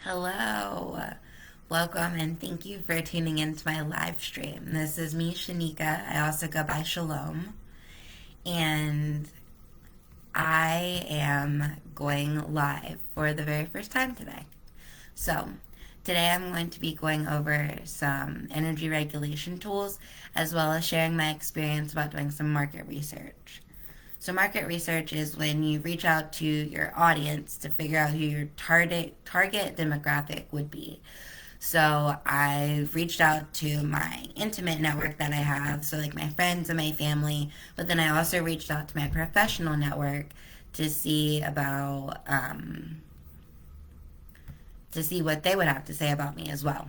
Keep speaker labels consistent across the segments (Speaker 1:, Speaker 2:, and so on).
Speaker 1: Hello, welcome, and thank you for tuning into my live stream. This is me, Shaneeka. I also go by Shalom, and I am going live for the very first time today. So, today I'm going to be going over some energy regulation tools as well as sharing my experience about doing some market research. So market research is when you reach out to your audience to figure out who your target demographic would be. So I reached out to my intimate network that I have, so like my friends and my family, but then I also reached out to my professional network to see about to see what they would have to say about me as well.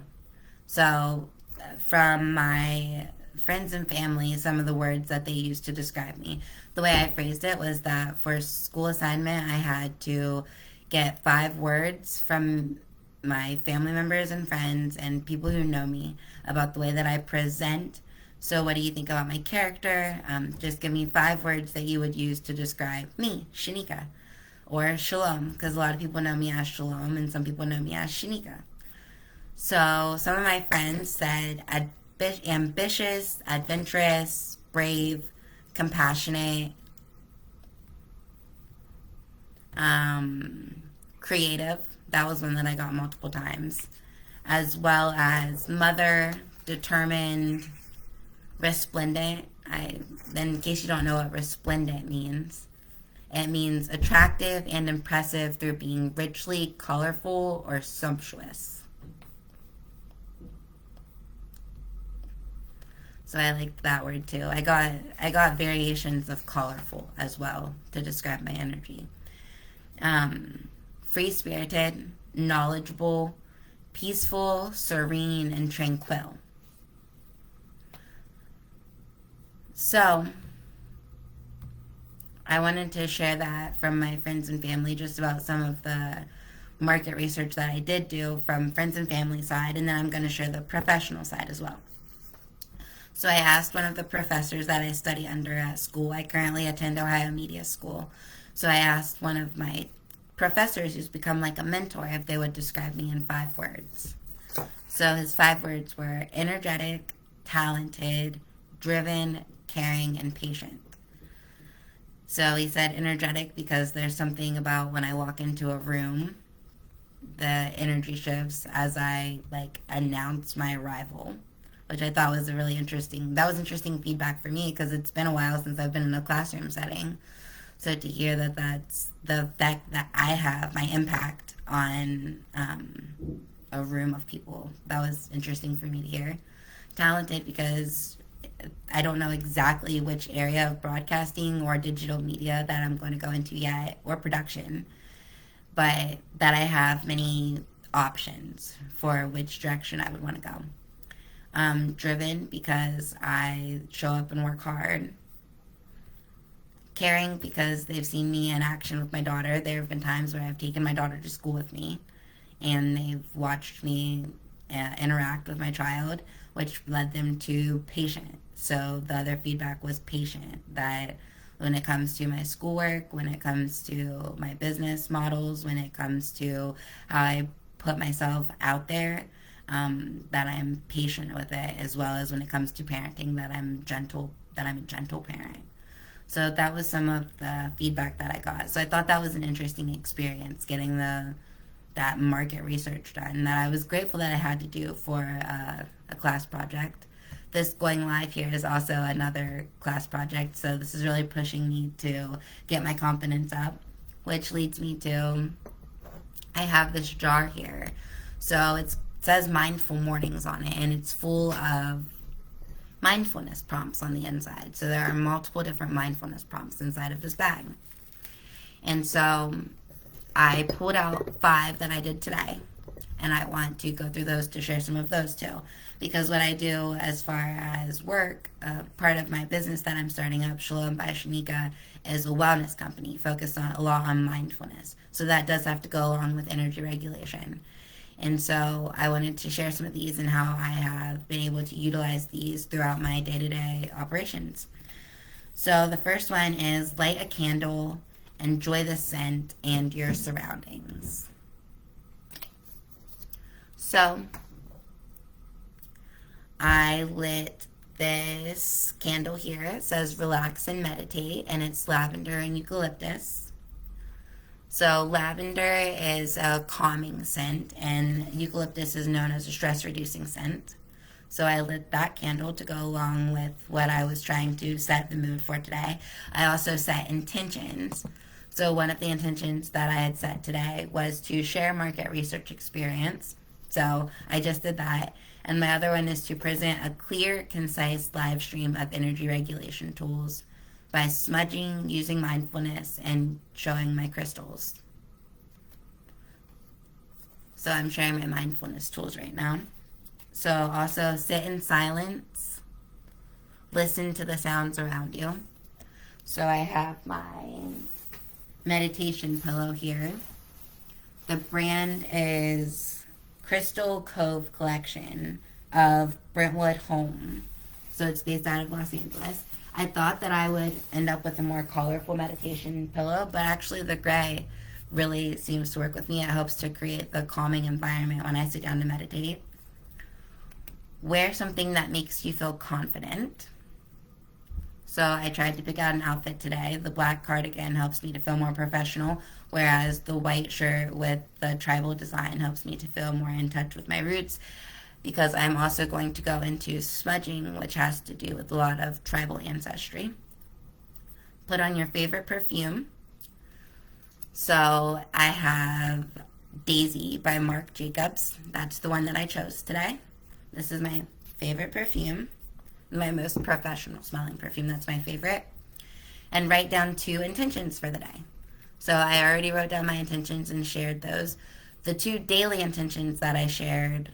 Speaker 1: So from my friends and family, some of the words that they used to describe me. The way I phrased it was that for school assignment, I had to get 5 words from my family members and friends and people who know me about the way that I present. So, what do you think about my character? Just give me 5 words that you would use to describe me, Shaneeka, or Shalom, because a lot of people know me as Shalom and some people know me as Shaneeka. So some of my friends said ambitious, adventurous, brave, compassionate, creative. That was one that I got multiple times. As well as mother, determined, resplendent. In case you don't know what resplendent means, it means attractive and impressive through being richly colorful or sumptuous. So I liked that word too. I got variations of colorful as well to describe my energy. Free spirited, knowledgeable, peaceful, serene, and tranquil. So I wanted to share that from my friends and family, just about some of the market research that I did do from friends and family side, and then I'm going to share the professional side as well. So I asked one of the professors that I study under at school. I currently attend Ohio Media School. So I asked one of my professors who's become like a mentor if they would describe me in 5 words. So his 5 words were energetic, talented, driven, caring, and patient. So he said energetic because there's something about when I walk into a room, the energy shifts as I like announce my arrival, which I thought was a really interesting. That was interesting feedback for me because it's been a while since I've been in a classroom setting. So to hear that that's the fact that I have my impact on a room of people, that was interesting for me to hear. Talented because I don't know exactly which area of broadcasting or digital media that I'm going to go into yet, or production, but that I have many options for which direction I would want to go. Driven because I show up and work hard. Caring because they've seen me in action with my daughter. There have been times where I've taken my daughter to school with me and they've watched me interact with my child, which led them to patient. So the other feedback was patient, that when it comes to my schoolwork, when it comes to my business models, when it comes to how I put myself out there, that I'm patient with it, as well as when it comes to parenting, that I'm a gentle parent. So that was some of the feedback that I got. So I thought that was an interesting experience, getting that market research done, that I was grateful that I had to do for a class project. This going live here is also another class project, so this is really pushing me to get my confidence up, which leads me to, I have this jar here. So it says Mindful Mornings on it, and it's full of mindfulness prompts on the inside. So there are multiple different mindfulness prompts inside of this bag. And so I pulled out 5 that I did today, and I want to go through those to share some of those too. Because what I do as far as work, part of my business that I'm starting up, Shalom by Shaneeka, is a wellness company focused on a lot on mindfulness. So that does have to go along with energy regulation. And so I wanted to share some of these and how I have been able to utilize these throughout my day-to-day operations. So the first one is light a candle, enjoy the scent and your surroundings. So I lit this candle here. It says relax and meditate, and it's lavender and eucalyptus. So lavender is a calming scent, and eucalyptus is known as a stress reducing scent. So I lit that candle to go along with what I was trying to set the mood for today. I also set intentions. So one of the intentions that I had set today was to share market research experience. So I just did that. And my other one is to present a clear, concise live stream of energy regulation tools by smudging, using mindfulness, and showing my crystals. So I'm sharing my mindfulness tools right now. So also sit in silence, listen to the sounds around you. So I have my meditation pillow here. The brand is Crystal Cove Collection of Brentwood Home. So it's based out of Los Angeles. I thought that I would end up with a more colorful meditation pillow, but actually the gray really seems to work with me. It helps to create the calming environment when I sit down to meditate. Wear something that makes you feel confident. So I tried to pick out an outfit today. The black cardigan helps me to feel more professional, whereas the white shirt with the tribal design helps me to feel more in touch with my roots, because I'm also going to go into smudging, which has to do with a lot of tribal ancestry. Put on your favorite perfume. So I have Daisy by Marc Jacobs. That's the one that I chose today. This is my favorite perfume, my most professional smelling perfume. That's my favorite. And write down 2 intentions for the day. So I already wrote down my intentions and shared those. The 2 daily intentions that I shared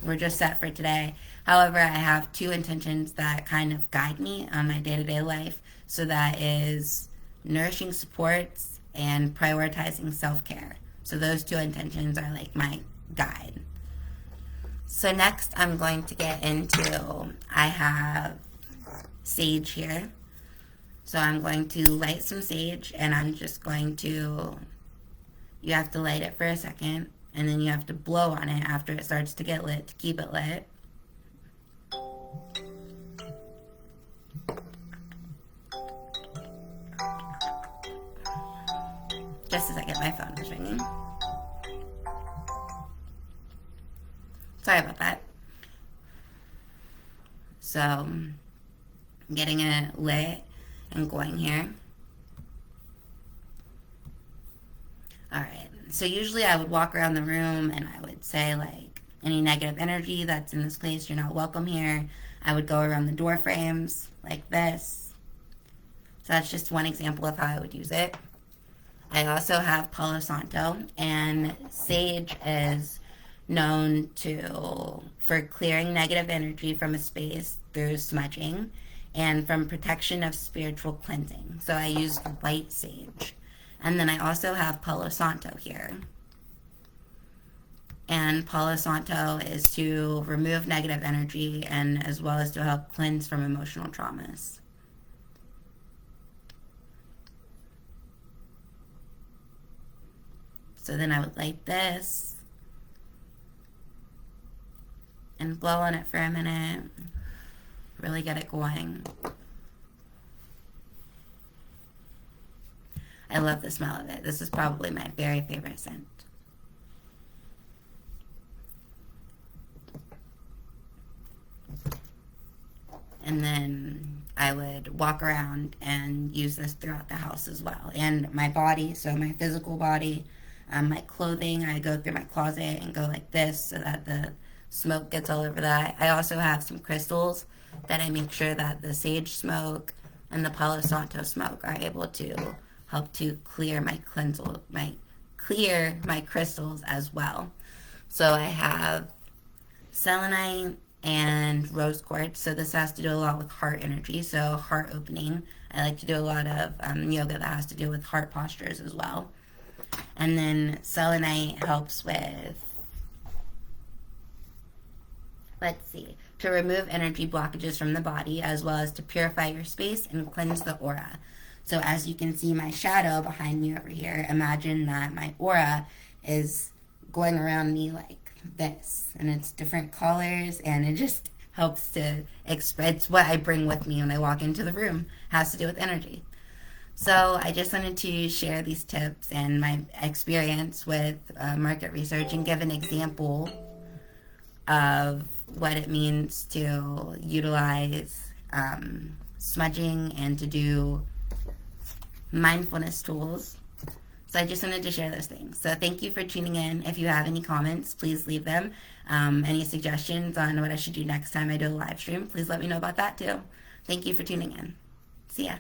Speaker 1: were just set for today. However, I have 2 intentions that kind of guide me on my day-to-day life. So that is nourishing supports and prioritizing self-care. So those 2 intentions are like my guide. So next I'm going to get into, I have sage here. So I'm going to light some sage, and I'm just going to, you have to light it for a second, and then you have to blow on it after it starts to get lit to keep it lit. Just a second, my phone is ringing. Sorry about that. So, I'm getting it lit and going here. Alright, so usually I would walk around the room and I would say, like, any negative energy that's in this place, you're not welcome here. I would go around the door frames like this. So that's just one example of how I would use it. I also have Palo Santo, and sage is known for clearing negative energy from a space through smudging and from protection of spiritual cleansing. So I use white sage. And then I also have Palo Santo here. And Palo Santo is to remove negative energy and as well as to help cleanse from emotional traumas. So then I would light this and blow on it for a minute. Really get it going. I love the smell of it. This is probably my very favorite scent. And then I would walk around and use this throughout the house as well. And my body, so my physical body, my clothing, I go through my closet and go like this so that the smoke gets all over that. I also have some crystals that I make sure that the sage smoke and the Palo Santo smoke are able to help to clear my crystals as well. So I have selenite and rose quartz. So this has to do a lot with heart energy, so heart opening. I like to do a lot of yoga that has to do with heart postures as well. And then selenite helps with, to remove energy blockages from the body, as well as to purify your space and cleanse the aura. So as you can see my shadow behind me over here, imagine that my aura is going around me like this, and it's different colors, and it just helps to it's what I bring with me when I walk into the room. It has to do with energy. So I just wanted to share these tips and my experience with market research and give an example of what it means to utilize smudging and to do mindfulness tools. So I just wanted to share those things. So thank you for tuning in. If you have any comments, please leave them. Any suggestions on what I should do next time I do a live stream, please let me know about that too. Thank you for tuning in. See ya.